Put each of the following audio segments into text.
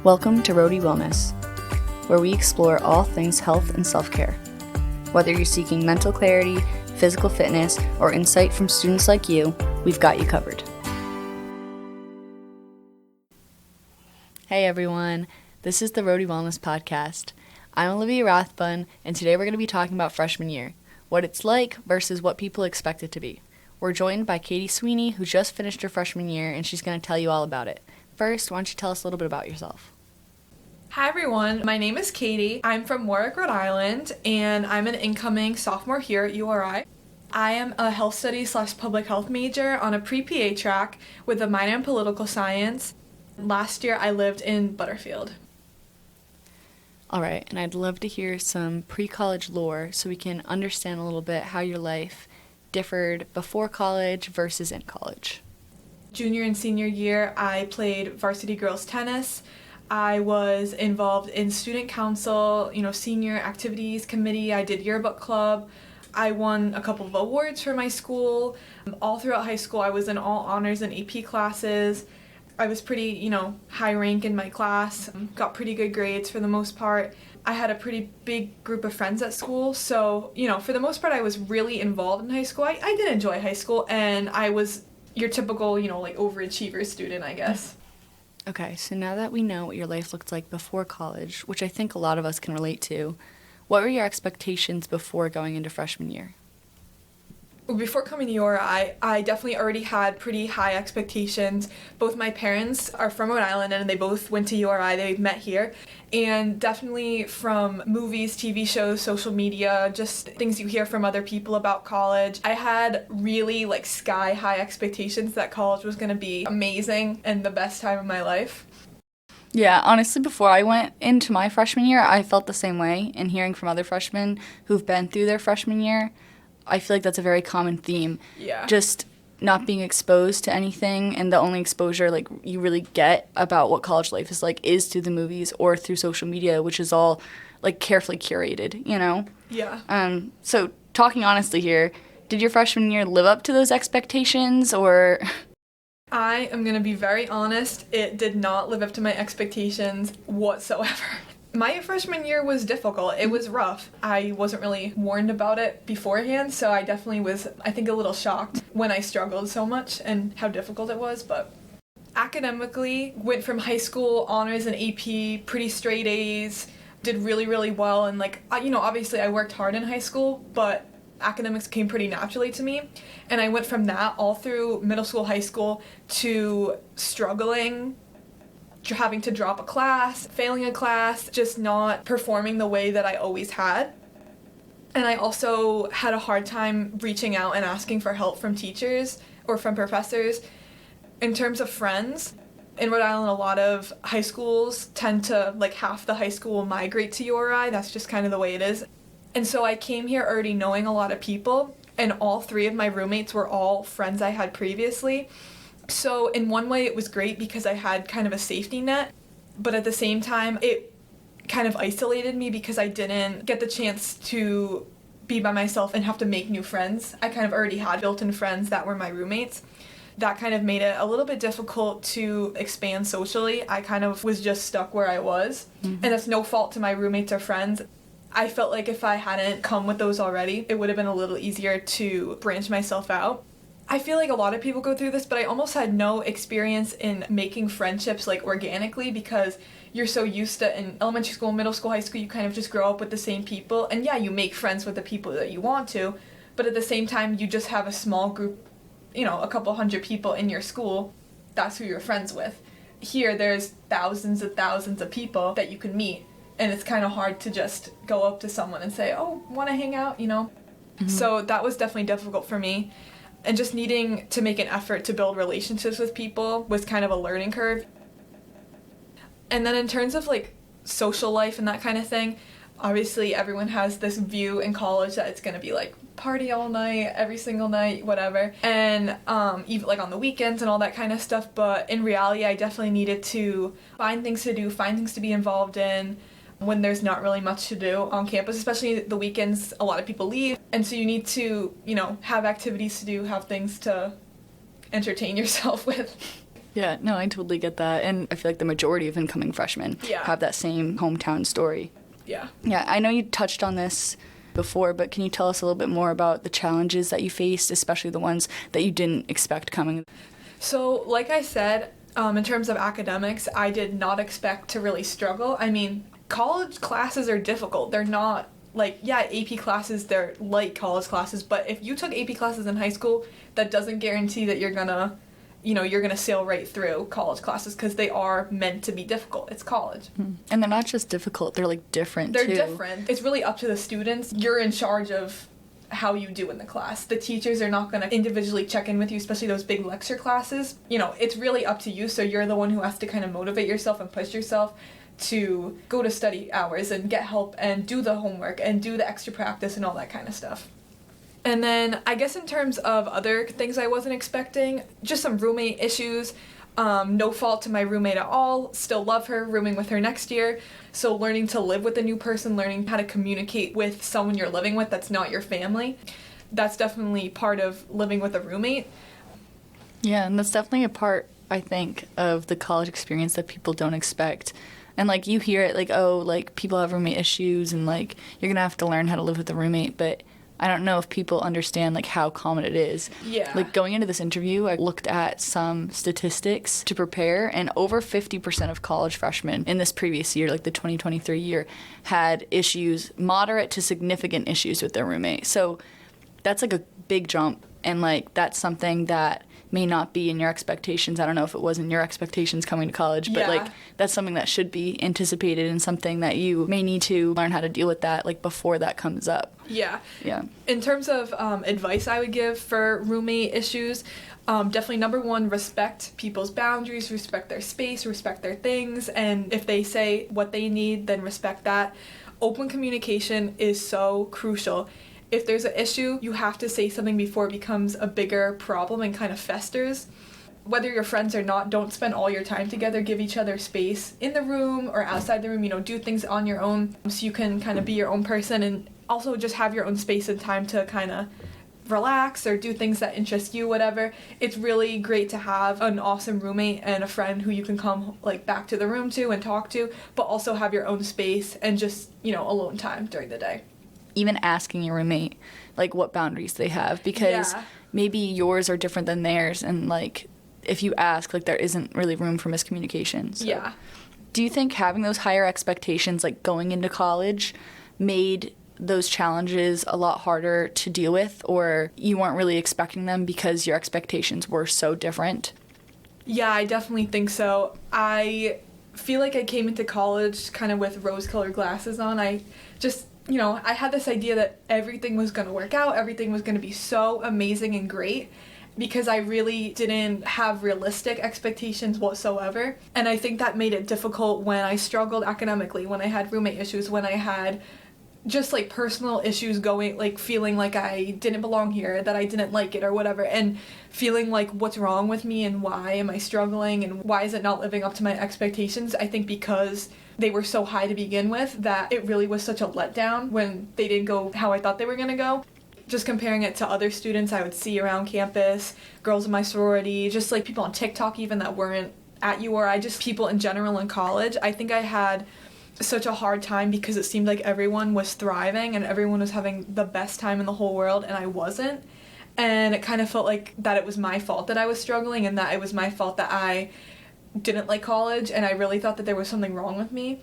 Welcome to Roadie Wellness, where we explore all things health and self-care. Whether you're seeking mental clarity, physical fitness, or insight from students like you, we've got you covered. Hey everyone, this is the Roadie Wellness Podcast. I'm Olivia Rathbun, and today we're going to be talking about freshman year, what it's like versus what people expect it to be. We're joined by Katie Sweeney, who just finished her freshman year, and she's going to tell you all about it. First, why don't you tell us a little bit about yourself? Hi everyone, my name is Katie. I'm from Warwick, Rhode Island, and I'm an incoming sophomore here at URI. I am a health studies / public health major on a pre-PA track with a minor in political science. Last year I lived in Butterfield. All right, and I'd love to hear some pre-college lore so we can understand a little bit how your life differed before college versus in college. Junior and senior year, I played varsity girls tennis. I was involved in student council, senior activities committee. I did yearbook club. I won a couple of awards for my school. All throughout high school, I was in all honors and AP classes. I was pretty, high rank in my class, got pretty good grades for the most part. I had a pretty big group of friends at school, so, for the most part, I was really involved in high school. I did enjoy high school, and I was your typical, overachiever student, I guess. Okay, so now that we know what your life looked like before college, which I think a lot of us can relate to, what were your expectations before going into freshman year? Before coming to URI, I definitely already had pretty high expectations. Both my parents are from Rhode Island and they both went to URI, they met here. And definitely from movies, TV shows, social media, just things you hear from other people about college, I had really sky high expectations that college was going to be amazing and the best time of my life. Yeah, honestly, before I went into my freshman year, I felt the same way. And hearing from other freshmen who've been through their freshman year, I feel like that's a very common theme. Yeah. Just not being exposed to anything, and the only exposure you really get about what college life is like is through the movies or through social media, which is all carefully curated, Yeah. So talking honestly here, did your freshman year live up to those expectations or? I am going to be very honest, it did not live up to my expectations whatsoever. My freshman year was difficult. It was rough. I wasn't really warned about it beforehand, so I definitely was, I think, a little shocked when I struggled so much and how difficult it was. But academically, went from high school honors and AP, pretty straight A's, did really, really well. And obviously I worked hard in high school, but academics came pretty naturally to me. And I went from that all through middle school, high school to struggling, having to drop a class, failing a class, just not performing the way that I always had. And I also had a hard time reaching out and asking for help from teachers or from professors. In terms of friends, in Rhode Island, a lot of high schools tend to, half the high school will migrate to URI. That's just kind of the way it is. And so I came here already knowing a lot of people, and all three of my roommates were all friends I had previously. So in one way it was great because I had kind of a safety net, but at the same time it kind of isolated me because I didn't get the chance to be by myself and have to make new friends. I kind of already had built-in friends that were my roommates. That kind of made it a little bit difficult to expand socially. I kind of was just stuck where I was, and that's no fault to my roommates or friends. I felt like if I hadn't come with those already, it would have been a little easier to branch myself out. I feel like a lot of people go through this, but I almost had no experience in making friendships organically because you're so used to in elementary school, middle school, high school, you kind of just grow up with the same people. And yeah, you make friends with the people that you want to, but at the same time, you just have a small group, a couple hundred people in your school. That's who you're friends with. Here, there's thousands of people that you can meet, and it's kind of hard to just go up to someone and say, oh, want to hang out, So that was definitely difficult for me. And just needing to make an effort to build relationships with people was kind of a learning curve. And then in terms of social life and that kind of thing, obviously everyone has this view in college that it's going to be party all night, every single night, whatever. And even on the weekends and all that kind of stuff. But in reality, I definitely needed to find things to do, find things to be involved in, when there's not really much to do on campus, especially the weekends. A lot of people leave, and so you need to, have activities to do, have things to entertain yourself with. Yeah, no, I totally get that. And I feel like the majority of incoming freshmen have that same hometown story. Yeah. Yeah, I know you touched on this before, but can you tell us a little bit more about the challenges that you faced, especially the ones that you didn't expect coming? So, like I said, in terms of academics, I did not expect to really struggle. I mean, college classes are difficult. They're not like, yeah, AP classes, they're like college classes, but if you took AP classes in high school, that doesn't guarantee that you're gonna sail right through college classes, because they are meant to be difficult. It's college. And they're not just difficult, they're like different They're too. different. It's really up to the students. You're in charge of how you do in the class. The teachers are not going to individually check in with you, especially those big lecture classes. It's really up to you, so you're the one who has to kind of motivate yourself and push yourself to go to study hours and get help and do the homework and do the extra practice and all that kind of stuff. And then I guess in terms of other things I wasn't expecting, just some roommate issues. No fault to my roommate at all. Still love her, rooming with her next year. So learning to live with a new person, learning how to communicate with someone you're living with that's not your family, that's definitely part of living with a roommate. Yeah, and that's definitely a part, I think, of the college experience that people don't expect. And, like, you hear it, like, oh, like, people have roommate issues and, like, you're going to have to learn how to live with a roommate, but I don't know if people understand, like, how common it is. Yeah. Like, going into this interview, I looked at some statistics to prepare, and over 50% of college freshmen in this previous year, like the 2023 year, had issues, moderate to significant issues with their roommate. So that's, like, a big jump, and, like, that's something that may not be in your expectations. I don't know if it was in your expectations coming to college, but like that's something that should be anticipated and something that you may need to learn how to deal with that like before that comes up. Yeah. Yeah. In terms of advice I would give for roommate issues, definitely number one, respect people's boundaries, respect their space, respect their things, and if they say what they need, then respect that. Open communication is so crucial. If there's an issue, you have to say something before it becomes a bigger problem and kind of festers. Whether you're friends or not, don't spend all your time together. Give each other space in the room or outside the room. Do things on your own so you can kind of be your own person, and also just have your own space and time to kind of relax or do things that interest you, whatever. It's really great to have an awesome roommate and a friend who you can come like back to the room to and talk to, but also have your own space and just, alone time during the day. Even asking your roommate, like, what boundaries they have, because maybe yours are different than theirs, and, like, if you ask, like, there isn't really room for miscommunication. So. Yeah. Do you think having those higher expectations, like, going into college, made those challenges a lot harder to deal with, or you weren't really expecting them because your expectations were so different? Yeah, I definitely think so. I feel like I came into college kind of with rose-colored glasses on. I just... I had this idea that everything was going to work out, everything was going to be so amazing and great, because I really didn't have realistic expectations whatsoever. And I think that made it difficult when I struggled academically, when I had roommate issues, when I had just like personal issues going, like feeling like I didn't belong here, that I didn't like it or whatever, and feeling like what's wrong with me and why am I struggling and why is it not living up to my expectations. I think because they were so high to begin with that it really was such a letdown when they didn't go how I thought they were going to go. Just comparing it to other students I would see around campus, girls in my sorority, just like people on TikTok even that weren't at URI, just people in general in college, I think I had such a hard time because it seemed like everyone was thriving and everyone was having the best time in the whole world and I wasn't. And it kind of felt like that it was my fault that I was struggling and that it was my fault that I didn't like college, and I really thought that there was something wrong with me.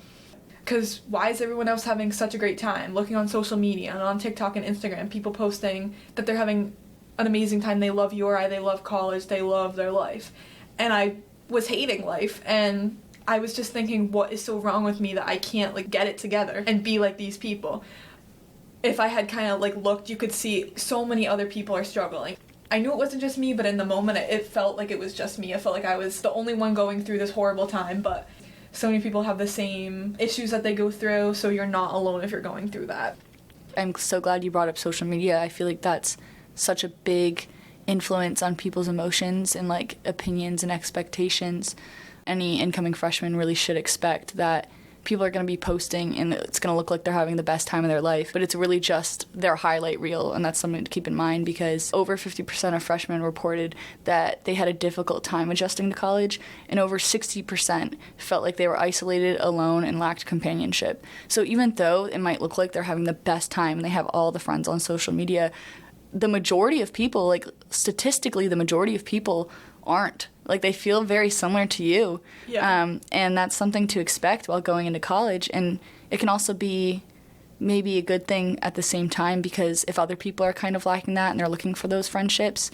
Because why is everyone else having such a great time? Looking on social media and on TikTok and Instagram, people posting that they're having an amazing time, they love URI, they love college, they love their life. And I was hating life, and I was just thinking, what is so wrong with me that I can't like get it together and be like these people? If I had kind of like looked, you could see so many other people are struggling. I knew it wasn't just me, but in the moment it felt like it was just me. I felt like I was the only one going through this horrible time, but so many people have the same issues that they go through, so you're not alone if you're going through that. I'm so glad you brought up social media. I feel like that's such a big influence on people's emotions and like opinions and expectations. Any incoming freshman really should expect that people are going to be posting and it's going to look like they're having the best time of their life, but it's really just their highlight reel, and that's something to keep in mind because over 50% of freshmen reported that they had a difficult time adjusting to college, and over 60% felt like they were isolated, alone, and lacked companionship. So even though it might look like they're having the best time and they have all the friends on social media, the majority of people, like statistically, the majority of people aren't. Like, they feel very similar to you. Yeah. And that's something to expect while going into college. And it can also be maybe a good thing at the same time, because if other people are kind of lacking that and they're looking for those friendships,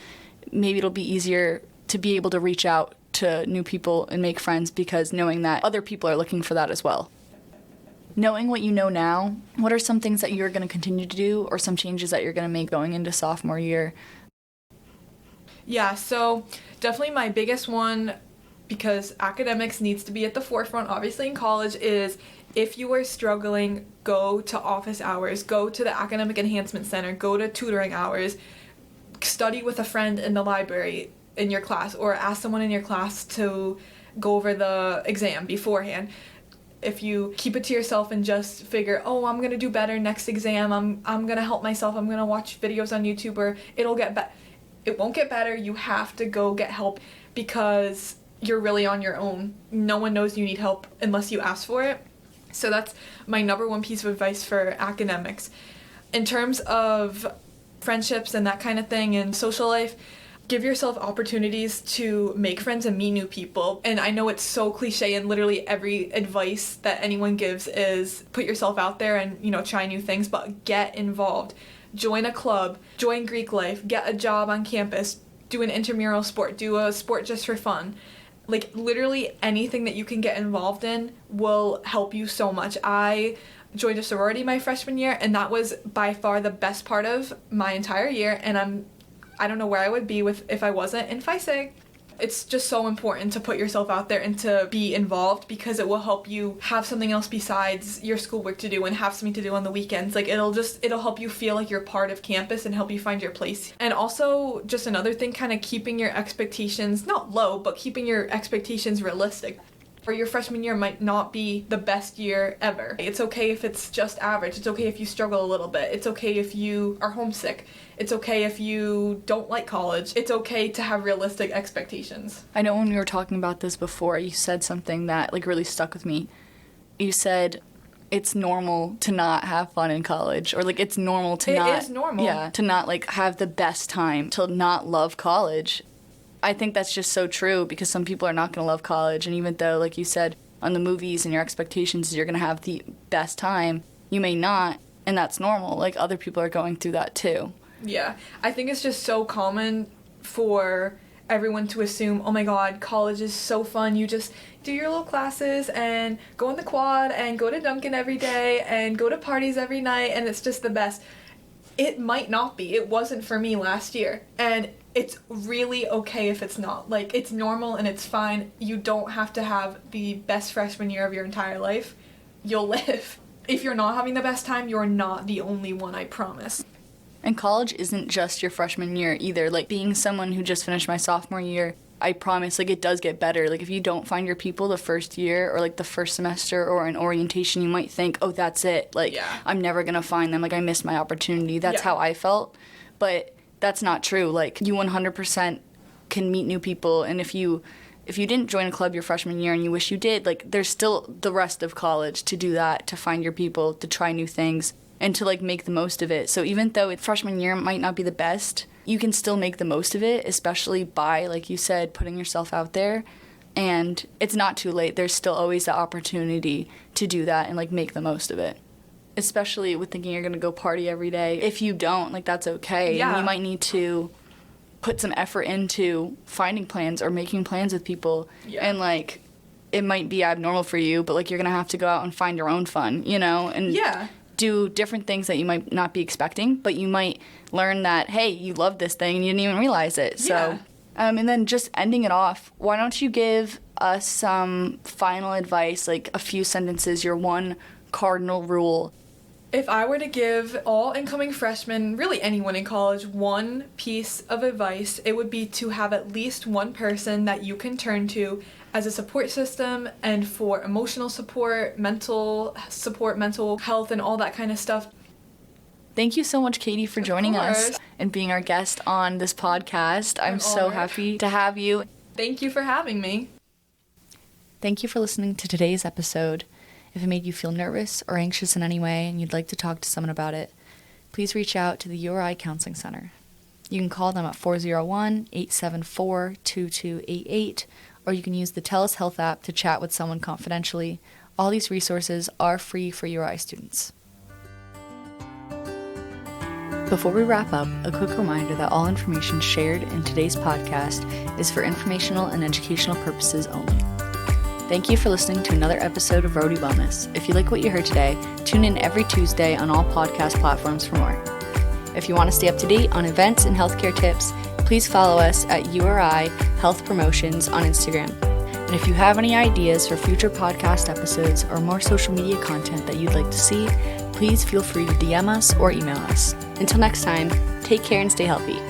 maybe it'll be easier to be able to reach out to new people and make friends, because knowing that other people are looking for that as well. Knowing what you know now, what are some things that you're going to continue to do or some changes that you're going to make going into sophomore year? Yeah, so definitely my biggest one, because academics needs to be at the forefront, obviously, in college, is if you are struggling, go to office hours, go to the Academic Enhancement Center, go to tutoring hours, study with a friend in the library in your class, or ask someone in your class to go over the exam beforehand. If you keep it to yourself and just figure, oh, I'm going to do better next exam, I'm going to help myself, I'm going to watch videos on YouTube, or it'll get better. It won't get better. You have to go get help, because you're really on your own. No one knows you need help unless you ask for it. So that's my number one piece of advice for academics. In terms of friendships and that kind of thing and social life, give yourself opportunities to make friends and meet new people. And I know it's so cliche, and literally every advice that anyone gives is put yourself out there and, try new things, but get involved. Join a club, join Greek life, get a job on campus, do an intramural sport, do a sport just for fun. Like, literally anything that you can get involved in will help you so much. I joined a sorority my freshman year, and that was by far the best part of my entire year, and I don't know where I would be if I wasn't in Phi Sig. It's just so important to put yourself out there and to be involved, because it will help you have something else besides your schoolwork to do and have something to do on the weekends. Like, it'll help you feel like you're part of campus and help you find your place. And also, just another thing, kind of keeping your expectations not low, but keeping your expectations realistic. Or your freshman year might not be the best year ever. It's okay if it's just average. It's okay if you struggle a little bit. It's okay if you are homesick. It's okay if you don't like college. It's okay to have realistic expectations. I know when we were talking about this before, you said something that really stuck with me. You said it's normal to not have fun in college, or it's normal to not. It is normal. Yeah, to not have the best time, to not love college. I think that's just so true, because some people are not going to love college, and even though, like you said, on the movies and your expectations, you're going to have the best time, you may not, and that's normal. Other people are going through that too. Yeah, I think it's just so common for everyone to assume, oh my god, college is so fun, you just do your little classes and go on the quad and go to Dunkin' every day and go to parties every night, and it's just the best. It might not be. It wasn't for me last year, and it's really okay if it's not. It's normal and it's fine. You don't have to have the best freshman year of your entire life. You'll live. If you're not having the best time, you're not the only one, I promise. And college isn't just your freshman year either. Being someone who just finished my sophomore year, I promise, it does get better. If you don't find your people the first year or, the first semester or in orientation, you might think, oh, that's it. Yeah. I'm never going to find them. I missed my opportunity. That's how I felt. But that's not true. You 100% can meet new people. And if you didn't join a club your freshman year and you wish you did, there's still the rest of college to do that, to find your people, to try new things, and to, make the most of it. So even though freshman year might not be the best, you can still make the most of it, especially by, like you said, putting yourself out there. And it's not too late. There's still always the opportunity to do that and, make the most of it. Especially with thinking you're going to go party every day. If you don't, that's okay. Yeah. And you might need to put some effort into finding plans or making plans with people. Yeah. And, it might be abnormal for you, but, you're going to have to go out and find your own fun, And yeah. do different things that you might not be expecting, but you might learn that, hey, you love this thing and you didn't even realize it. So, Yeah. And then just ending it off, why don't you give us some final advice, a few sentences, your one cardinal rule If I were to give all incoming freshmen, really anyone in college, one piece of advice, it would be to have at least one person that you can turn to as a support system and for emotional support, mental health, and all that kind of stuff. Thank you so much, Katie, for joining us and being our guest on this podcast. I'm so happy to have you. Thank you for having me. Thank you for listening to today's episode. If it made you feel nervous or anxious in any way and you'd like to talk to someone about it, please reach out to the URI Counseling Center. You can call them at 401-874-2288, or you can use the TELUS Health app to chat with someone confidentially. All these resources are free for URI students. Before we wrap up, a quick reminder that all information shared in today's podcast is for informational and educational purposes only. Thank you for listening to another episode of Roadie Wellness. If you like what you heard today, tune in every Tuesday on all podcast platforms for more. If you want to stay up to date on events and healthcare tips, please follow us at URI Health Promotions on Instagram. And if you have any ideas for future podcast episodes or more social media content that you'd like to see, please feel free to DM us or email us. Until next time, take care and stay healthy.